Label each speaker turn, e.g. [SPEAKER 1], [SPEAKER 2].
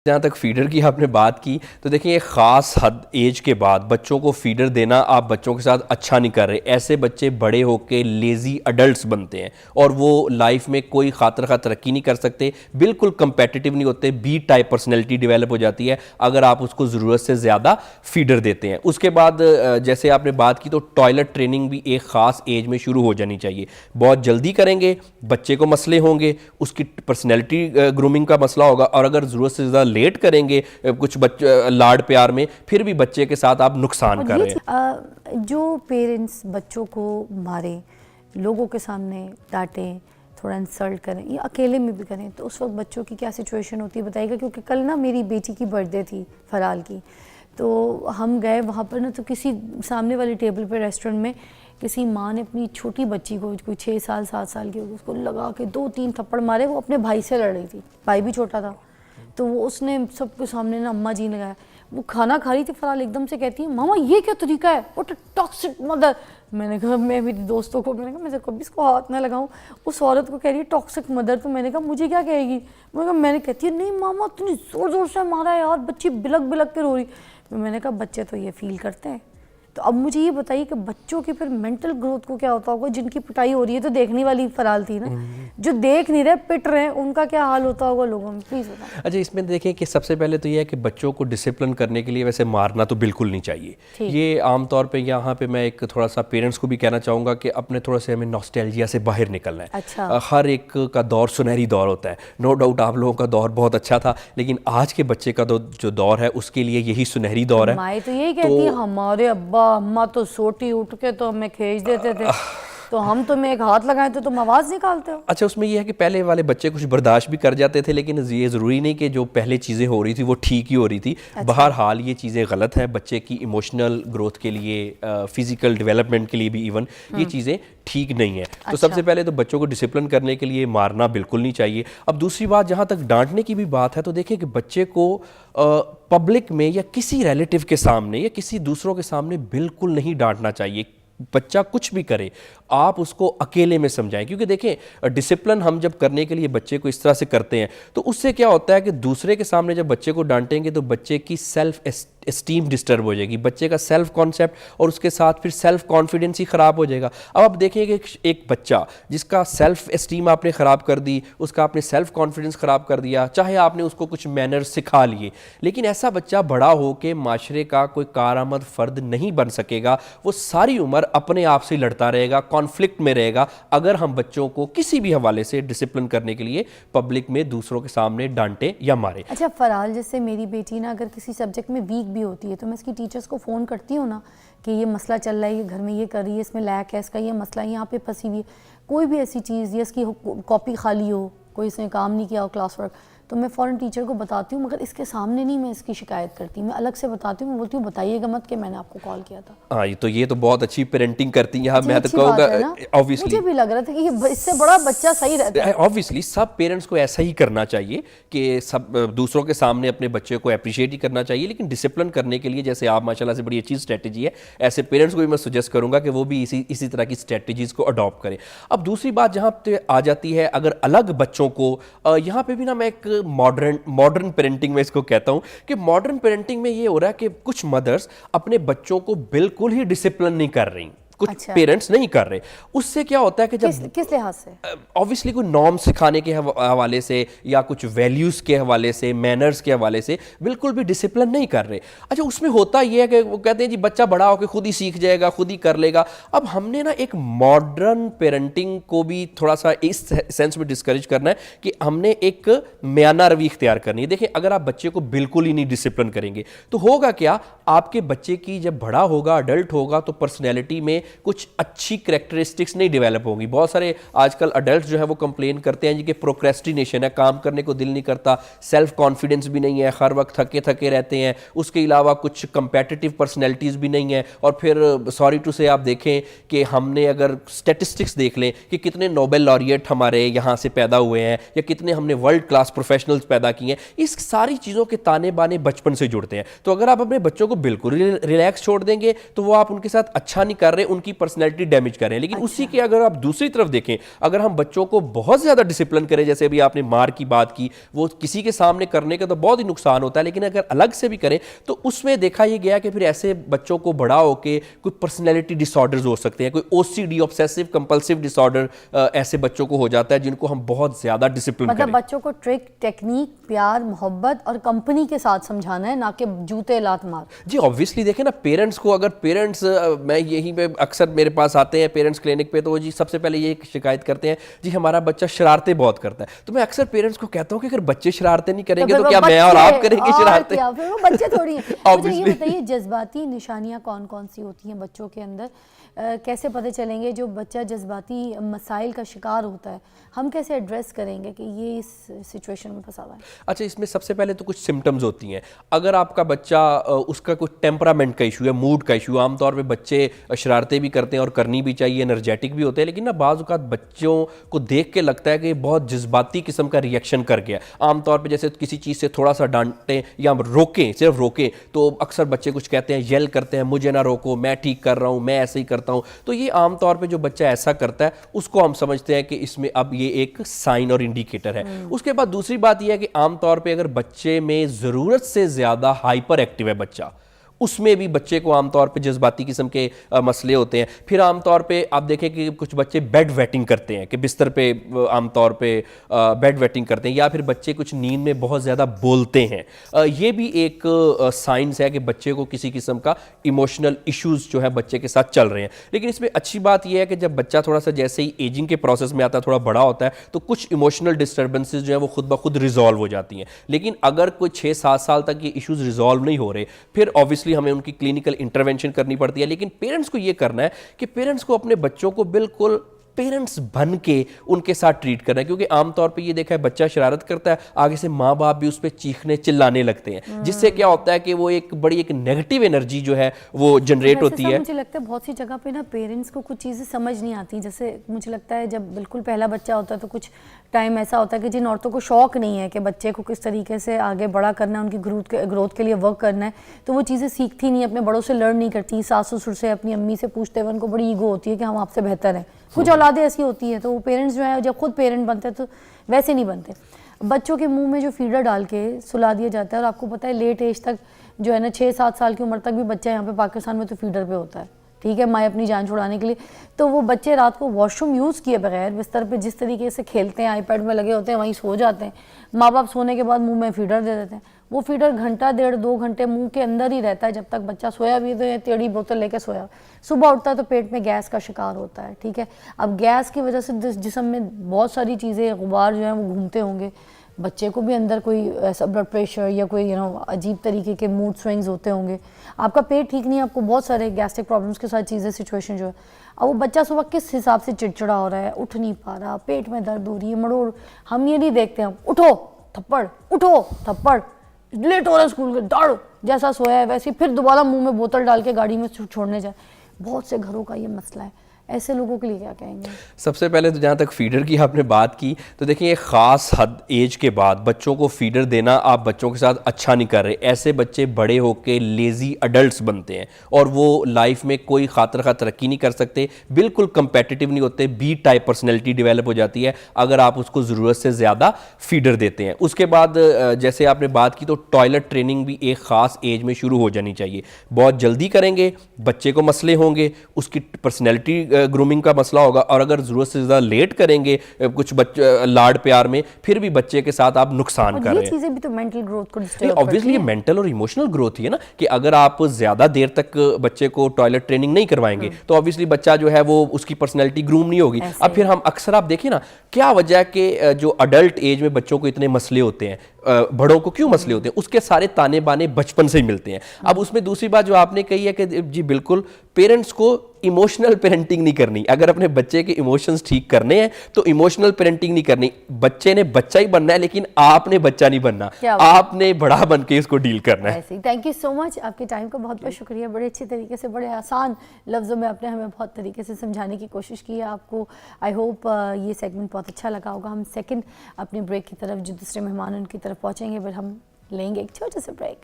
[SPEAKER 1] जहाँ तक फीडर की आपने बात की तो देखिए एक ख़ास हद एज के बाद बच्चों को फीडर देना आप बच्चों के साथ अच्छा नहीं कर रहे। ऐसे बच्चे बड़े होकर लेज़ी अडल्ट्स बनते हैं और वो लाइफ में कोई खातर खा तरक्की नहीं कर सकते, बिल्कुल कंपेटिटिव नहीं होते, बी टाइप पर्सनैलिटी डेवलप हो जाती है अगर आप उसको ज़रूरत से ज़्यादा फीडर देते हैं। उसके बाद जैसे आपने बात की तो टॉयलेट ट्रेनिंग भी एक ख़ास एज में शुरू हो जानी चाहिए। बहुत जल्दी करेंगे बच्चे को मसले होंगे, उसकी पर्सनैलिटी ग्रूमिंग का मसला होगा, और अगर ज़रूरत से ज़्यादा लेट करेंगे कुछ लाड प्यार में, फिर भी बच्चे के साथ आप नुकसान कर रहे हैं।
[SPEAKER 2] जो पेरेंट्स बच्चों को मारे, लोगों के सामने डांटे, थोड़ा इंसल्ट करें या अकेले में भी करें, तो उस वक्त बच्चों की क्या सिचुएशन होती है बताइएगा। क्योंकि कल ना मेरी बेटी की बर्थडे थी फराल की, तो हम गए वहाँ पर ना, तो किसी सामने वाले टेबल पर रेस्टोरेंट में किसी माँ ने अपनी छोटी बच्ची को, कोई 6 साल 7 साल की होगी, उसको लगा के 2-3 थप्पड़ मारे। वो अपने भाई से लड़ रही थी, भाई भी छोटा था, तो वो उसने सबके सामने ना अम्मा जी लगाया। वो खाना खा रही थी फराल, एकदम से कहती है मामा ये क्या तरीका है, व्हाट अ टॉक्सिक मदर। मैंने कहा, मैं मेरी दोस्तों को मैंने कहा मैं कभी इसको हाथ ना लगाऊं। उस औरत को कह रही है टॉक्सिक मदर, तो मैंने कहा मुझे क्या कहेगी। मैंने कहती है नहीं मामा इतनी ज़ोर ज़ोर से मारा है यार, बच्ची बिलक बिलक के रो रही। मैंने कहा बच्चे तो ये फील करते हैं। तो अब मुझे ये बताइए कि बच्चों की फिर मेंटल ग्रोथ को क्या होता होगा। जिनकी पिटाई हो रही है तो देखने वाली फराल थी ना, जो देख नहीं रहे पिट रहे हैं, उनका क्या हाल होता होगा लोगों में, प्लीज़ बताओ।
[SPEAKER 1] अच्छा, इसमें देखें कि सबसे पहले तो ये है कि बच्चों को डिसिप्लिन करने के लिए वैसे मारना तो बिल्कुल नहीं चाहिए। ये आमतौर पे यहाँ पे मैं एक थोड़ा सा पेरेंट्स को भी कहना चाहूँगा कि अपने थोड़ा से हमें नॉस्टैल्जिया से बाहर निकलना है।
[SPEAKER 2] अच्छा।
[SPEAKER 1] हर एक का दौर सुनहरी दौर होता है, नो डाउट आप लोगों का दौर बहुत अच्छा था, लेकिन आज के बच्चे का जो दौर है उसके लिए यही सुनहरी दौर है।
[SPEAKER 2] माँ तो यही कहती है हमारे अब्बा अम्मा तो सोटी उठ के तो हमें खींच देते थे, तो हम तुम्हें एक हाथ लगाएं तो तुम आवाज़ निकालते हो।
[SPEAKER 1] अच्छा, उसमें यह है कि पहले वाले बच्चे कुछ बर्दाश्त भी कर जाते थे, लेकिन ये ज़रूरी नहीं कि जो पहले चीज़ें हो रही थी वो ठीक ही हो रही थी।
[SPEAKER 2] अच्छा।
[SPEAKER 1] बहरहाल ये चीज़ें गलत हैं बच्चे की इमोशनल ग्रोथ के लिए, फिज़िकल डेवलपमेंट के लिए भी इवन ये चीज़ें ठीक नहीं है। तो सबसे पहले तो बच्चों को डिसिप्लिन करने के लिए मारना बिल्कुल नहीं चाहिए। अब दूसरी बात, जहाँ तक डांटने की भी बात है, तो देखिए कि बच्चे को पब्लिक में या किसी रिलेटिव के सामने या किसी दूसरों के सामने बिल्कुल नहीं डांटना चाहिए। बच्चा कुछ भी करे आप उसको अकेले में समझाएं, क्योंकि देखें डिसिप्लिन हम जब करने के लिए बच्चे को इस तरह से करते हैं तो उससे क्या होता है कि दूसरे के सामने जब बच्चे को डांटेंगे तो बच्चे की सेल्फ एस्टीम डिस्टर्ब हो जाएगी, बच्चे का सेल्फ कॉन्सेप्ट और उसके साथ फिर सेल्फ कॉन्फिडेंस ही ख़राब हो जाएगा। अब आप देखिए कि एक बच्चा जिसका सेल्फ एस्टीम आपने ख़राब कर दी, उसका आपने सेल्फ कॉन्फिडेंस ख़राब कर दिया, चाहे आपने उसको कुछ मैनर्स सिखा लिए, लेकिन ऐसा बच्चा बड़ा हो के माशरे का कोई कारआमद फ़र्द नहीं बन सकेगा। वो सारी उम्र अपने आप से लड़ता रहेगा, कॉन्फ्लिक्ट में रहेगा, अगर हम बच्चों को किसी भी हवाले से डिसिप्लिन करने के लिए पब्लिक में दूसरों के सामने डांटे या मारे।
[SPEAKER 2] अच्छा फराल, जैसे मेरी बेटी ना अगर किसी सब्जेक्ट में वीक भी होती है तो मैं इसकी टीचर्स को फ़ोन करती हूँ ना कि ये मसला चल रहा है, ये घर में ये कर रही है, इसमें लैक है, इसका ये मसला है, यहाँ पे फंसी हुई है, कोई भी ऐसी चीज़ या इसकी कॉपी खाली हो, कोई इसने काम नहीं किया हो क्लास वर्क, तो मैं फ़ौरन टीचर को बताती हूँ। मगर इसके सामने नहीं मैं इसकी शिकायत करती, मैं अलग से बताती हूँ। मैं बोलती हूँ बताइएगा मत कि मैंने आपको कॉल किया था।
[SPEAKER 1] हाँ, ये तो बहुत अच्छी पेरेंटिंग करती हैं आप। मैं तो
[SPEAKER 2] अच्छी बात है ना?
[SPEAKER 1] कहूँगा ऑब्वियसली
[SPEAKER 2] मुझे भी लग रहा था कि ये इससे बड़ा बच्चा सही रहता है।
[SPEAKER 1] ऑब्वियसली सब पेरेंट्स को ऐसा ही करना चाहिए कि सब दूसरों के सामने अपने बच्चे को अप्रिशिएट ही करना चाहिए, लेकिन डिसिप्लिन करने के लिए जैसे आप माशाल्लाह से बड़ी अच्छी स्ट्रेटजी है, ऐसे पेरेंट्स को भी मैं सजेस्ट करूंगा कि वो भी इसी तरह की स्ट्रेटजीज को अडॉप्ट करें। अब दूसरी बात जहाँ पे आ जाती है, अगर अलग बच्चों को यहाँ पे भी ना मैं एक मॉडर्न पेरेंटिंग में इसको कहता हूँ कि मॉडर्न पेरेंटिंग में ये हो रहा है कि कुछ मदर्स अपने बच्चों को बिल्कुल ही डिसिप्लिन नहीं कर रही, कुछ
[SPEAKER 2] अच्छा।
[SPEAKER 1] पेरेंट्स नहीं कर रहे। उससे क्या होता है कि जब
[SPEAKER 2] किस लिहाज से,
[SPEAKER 1] ऑब्वियसली कोई नॉर्म सिखाने के हवाले से या कुछ वैल्यूज़ के हवाले से, मैनर्स के हवाले से बिल्कुल भी डिसिप्लिन नहीं कर रहे। अच्छा, उसमें होता ये है कि वो कहते हैं जी बच्चा बड़ा होकर खुद ही सीख जाएगा, खुद ही कर लेगा। अब हमने ना एक मॉडर्न पेरेंटिंग को भी थोड़ा सा इस सेंस में डिस्करेज करना है कि हमने एक म्याना रवि इख्तियार करनी है। देखिए, अगर आप बच्चे को बिल्कुल ही नहीं डिसिप्लिन करेंगे तो होगा क्या, आपके बच्चे की जब बड़ा होगा, अडल्ट होगा, तो पर्सनैलिटी में कुछ अच्छी कैरेक्टरिस्टिक्स नहीं डेवलप होंगी। बहुत सारे आजकल अडल्ट जो है वो कंप्लेन करते हैं जी कि प्रोक्रेस्टिनेशन है, काम करने को दिल नहीं करता, सेल्फ कॉन्फिडेंस भी नहीं है, हर वक्त थके थके रहते हैं, उसके अलावा कुछ कंपेटिटिव पर्सनैलिटीज़ भी नहीं है। और फिर सॉरी टू से आप देखें कि हमने अगर स्टेटिस्टिक्स देख लें कि कितने नोबेल लॉरिएट हमारे यहाँ से पैदा हुए हैं या कितने हमने वर्ल्ड क्लास प्रोफेशनल्स पैदा किए हैं, इस सारी चीज़ों के ताने बाने बचपन से जुड़ते हैं। तो अगर आप अपने बच्चों को बिल्कुल रिलैक्स छोड़ देंगे तो वो आप उनके साथ अच्छा नहीं कर रहे, उनकी पर्सनैलिटी डैमेज कर रहे हैं। लेकिन उसी के अगर आप दूसरी तरफ देखें, अगर हम बच्चों को बहुत ज़्यादा डिसिप्लिन करें, जैसे अभी आपने मार की बात की, वो किसी के सामने करने का तो बहुत ही नुकसान होता है, लेकिन अगर अलग से भी करें तो उसमें देखा यह गया कि फिर ऐसे बच्चों को बड़ा होके कोई पर्सनैलिटी डिसऑर्डर्स हो सकते हैं, कोई OCD ऑब्सेसिव कंपल्सिव डिसऑर्डर ऐसे बच्चों को हो जाता है जिनको हम बहुत ज़्यादा डिसिप्लिन
[SPEAKER 2] मतलब
[SPEAKER 1] करें।
[SPEAKER 2] बच्चों को ट्रिक, टेक्निक, प्यार, मोहब्बत और कंपनी के साथ समझाना है, ना कि जूते लात मार।
[SPEAKER 1] जी ऑब्वियसली देखें ना, पेरेंट्स को अगर पेरेंट्स मैं यही पे अक्सर मेरे पास आते हैं पेरेंट्स क्लिनिक पे, तो वो जी सबसे पहले ये शिकायत करते हैं जी हमारा बच्चा शरारतें बहुत करता है। तो मैं अक्सर पेरेंट्स को कहता हूँ कि अगर बच्चे शरारतें नहीं करेंगे तो क्या मैं और आप करेंगे शरारतें?
[SPEAKER 2] फिर वो बच्चे थोड़ी हैं। मुझे ये बताइए, जज्बाती निशानियां कौन कौन सी होती हैं बच्चों के अंदर? कैसे पता चलेंगे जो बच्चा जज्बाती मसाइल का शिकार होता है, हम कैसे एड्रेस करेंगे कि ये इस सिचुएशन में फंसा हुआ है?
[SPEAKER 1] अच्छा, इसमें सबसे पहले तो कुछ सिम्टम्स होती हैं। अगर आपका बच्चा उसका कुछ टेम्परामेंट का इशू है, मूड का इशू, आमतौर पे बच्चे शरारतें भी करते हैं और करनी भी चाहिए, एनर्जेटिक भी होते हैं, लेकिन ना बाज़ औक़ात बच्चों को देख के लगता है कि बहुत जज्बाती किस्म का रिएक्शन कर गया। आमतौर पे जैसे किसी चीज़ से थोड़ा सा डांटें या रोकें, सिर्फ रोकें, तो अक्सर बच्चे कुछ कहते हैं, येल करते हैं, मुझे ना रोको, मैं ठीक कर रहा हूँ, मैं ऐसे ही करता हूँ। तो ये आमतौर पर जो बच्चा ऐसा करता है उसको हम समझते हैं कि इसमें अब ये एक साइन और इंडिकेटर है। उसके बाद दूसरी बात यह है कि आमतौर पे अगर बच्चे में ज़रूरत से ज़्यादा हाइपर एक्टिव है बच्चा, उसमें भी बच्चे को आमतौर पे जज्बाती किस्म के मसले होते हैं। फिर आमतौर पे आप देखें कि कुछ बच्चे बेड वेटिंग करते हैं, कि बिस्तर पे आमतौर पे बेड वेटिंग करते हैं, या फिर बच्चे कुछ नींद में बहुत ज़्यादा बोलते हैं। ये भी एक साइंस है कि बच्चे को किसी किस्म का इमोशनल इश्यूज़ जो है बच्चे के साथ चल रहे हैं। लेकिन इसमें अच्छी बात यह है कि जब बच्चा थोड़ा सा जैसे ही एजिंग के प्रोसेस में आता है, थोड़ा बड़ा होता है, तो कुछ इमोशनल डिस्टर्बेंसेज जो है वो खुद ब खुद रिजॉल्व हो जाती हैं। लेकिन अगर कोई 6-7 साल तक ये इश्यूज़ रिजॉल्व नहीं हो रहे, फिर ऑब्वियसली हमें उनकी क्लिनिकल इंटरवेंशन करनी पड़ती है। लेकिन पेरेंट्स को ये करना है कि पेरेंट्स को अपने बच्चों को बिल्कुल पेरेंट्स बन के उनके साथ ट्रीट करना है, क्योंकि आमतौर पे ये देखा है बच्चा शरारत करता है, आगे से माँ बाप भी उस पर चीखने चिल्लाने लगते हैं, जिससे क्या होता है कि वो एक बड़ी एक नेगेटिव एनर्जी जो है वो जनरेट होती है।
[SPEAKER 2] मुझे लगता है बहुत सी जगह पे ना पेरेंट्स को कुछ चीज़ें समझ नहीं आती। जैसे मुझे लगता है जब बिल्कुल पहला बच्चा होता है तो कुछ टाइम ऐसा होता है कि जिन औरतों को शौक नहीं है कि बच्चे को किस तरीके से आगे बड़ा करना है, उनकी ग्रोथ के लिए वर्क करना है, तो वो चीज़ें सीखती नहीं, अपने बड़ों से लर्न नहीं करती, सास ससुर से, अपनी अम्मी से पूछते हुए उनको बड़ी ईगो होती है कि हम आपसे बेहतर हैं। कुछ औलादें ऐसी होती हैं, तो वो पेरेंट्स जो है जब खुद पेरेंट बनते हैं तो वैसे नहीं बनते। बच्चों के मुंह में जो फीडर डाल के सुला दिया जाता है, और आपको पता है लेट एज तक जो है ना 6-7 साल की उम्र तक भी बच्चा यहाँ पे पाकिस्तान में तो फीडर पे होता है, ठीक है, माँ अपनी जान छुड़ाने के लिए। तो वो बच्चे रात को वॉशरूम यूज़ किए बगैर बिस्तर पे जिस तरीके से खेलते हैं, आईपैड में लगे होते हैं, वहीं सो जाते हैं। माँ बाप सोने के बाद मुंह में फीडर दे देते हैं। वो फीडर घंटा 1.5-2 घंटे मुंह के अंदर ही रहता है जब तक बच्चा सोया भी, तो टेढ़ी बोतल लेके सोया। सुबह उठता है तो पेट में गैस का शिकार होता है, ठीक है। अब गैस की वजह से जिस्म में बहुत सारी चीज़ें, गुबार जो है वो घूमते होंगे, बच्चे को भी अंदर कोई ऐसा ब्लड प्रेशर या कोई अजीब तरीके के मूड स्विंग्स होते होंगे। आपका पेट ठीक नहीं है, आपको बहुत सारे गैस्ट्रिक प्रॉब्लम्स के साथ चीज़ें सिचुएशन जो है। अब वो बच्चा सुबह किस हिसाब से चिड़चिड़ा हो रहा है, उठ नहीं पा रहा, पेट में दर्द हो रही है, मरोड़, हम ये नहीं देखते हैं उठो थप्पड़, उठो थप्पड़, लेट हो रहा है स्कूल के, दौड़, जैसा सोया है वैसे फिर दोबारा मुंह में बोतल डाल के गाड़ी में छोड़ने जाए। बहुत से घरों का ये मसला है। ऐसे लोगों के लिए क्या कहेंगे?
[SPEAKER 1] सबसे पहले तो जहाँ तक फीडर की आपने बात की, तो देखिए एक ख़ास हद एज के बाद बच्चों को फीडर देना आप बच्चों के साथ अच्छा नहीं कर रहे। ऐसे बच्चे बड़े होके लेज़ी अडल्ट्स बनते हैं और वो लाइफ में कोई खातिर खा तरक्की नहीं कर सकते, बिल्कुल कंपेटिटिव नहीं होते, बी टाइप पर्सनैलिटी डेवलप हो जाती है अगर आप उसको ज़रूरत से ज़्यादा फीडर देते हैं। उसके बाद जैसे आपने बात की, तो टॉयलेट ट्रेनिंग भी एक ख़ास एज में शुरू हो जानी चाहिए। बहुत जल्दी करेंगे बच्चे को मसले होंगे, उसकी पर्सनैलिटी ग्रूमिंग का मसला होगा, और अगर ज़रूरत से ज़्यादा लेट करेंगे कुछ लाड प्यार में, फिर भी बच्चे के साथ आप नुकसान कर रहे हैं।
[SPEAKER 2] चीज़ें भी तो मेंटल ग्रोथ को डिस्टर्ब करती हैं।
[SPEAKER 1] ऑब्वियसली ये मेंटल और इमोशनल ग्रोथ ही है ना, कि अगर आप ज़्यादा देर तक बच्चे को टॉयलेट ट्रेनिंग नहीं करवाएंगे तो ऑब्वियसली बच्चा जो है वो उसकी पर्सनैलिटी ग्रूम नहीं होगी। अब फिर हम अक्सर आप देखिए ना, क्या वजह है कि जो अडल्ट एज में बच्चों को इतने मसले होते हैं, बड़ों को क्यों मसले होते हैं? उसके सारे ताने बाने बचपन से ही मिलते हैं। अब उसमें दूसरी बात जो आपने कही है कि जी बिल्कुल, पेरेंट्स को इमोशनल पेरेंटिंग नहीं करनी। अगर अपने बच्चे के इमोशंस ठीक करने हैं तो इमोशनल पेरेंटिंग नहीं करनी। बच्चे ने बच्चा ही बनना है, लेकिन आपने बच्चा नहीं बनना, आपने बड़ा बन के इसको डील करना है।
[SPEAKER 2] थैंक यू सो मच, आपके टाइम का बहुत बहुत शुक्रिया। बड़े अच्छे तरीके से, बड़े आसान लफ्ज़ों में आपने हमें बहुत तरीके से समझाने की कोशिश की है। आपको आई होप ये सेगमेंट बहुत अच्छा लगा होगा। हम सेकंड अपने ब्रेक की तरफ, जो दूसरे मेहमान उनकी तरफ पहुँचेंगे, फिर हम लेंगे एक छोटे से ब्रेक।